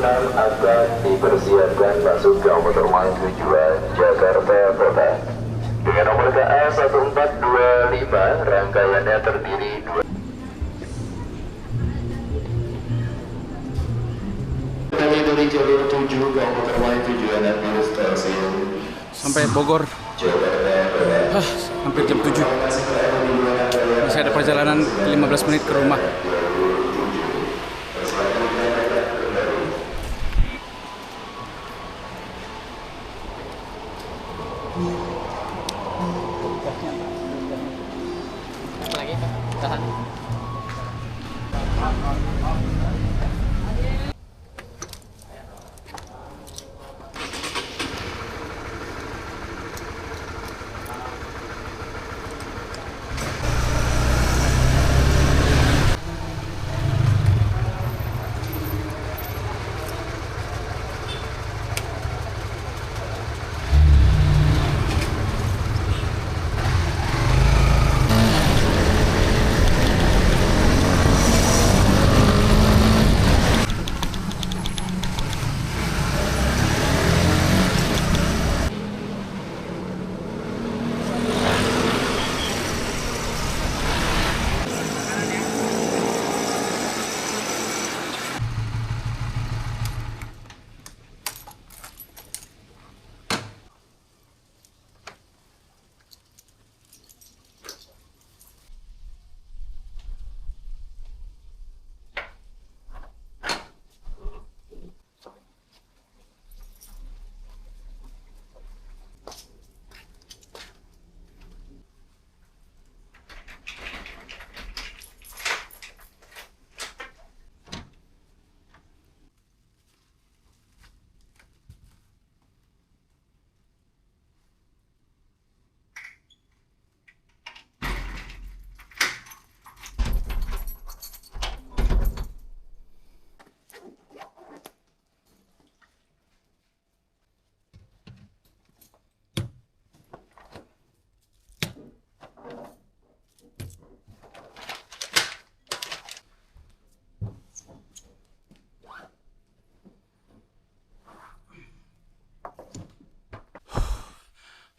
terminal akan dipersiapkan masuk ke motor tujuan Jakarta Kota. Dengan nomor KA 1425, rangkaiannya terdiri dari jalur 7 ke motor tujuan administrasi sampai Bogor. Hampir jam 7. Masih ada perjalanan 15 menit ke rumah. Lagi tahan.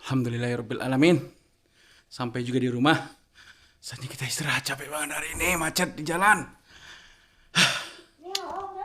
Alhamdulillahirrabbilalamin. Sampai juga di rumah. Saatnya kita istirahat, capek banget hari ini, macet di jalan.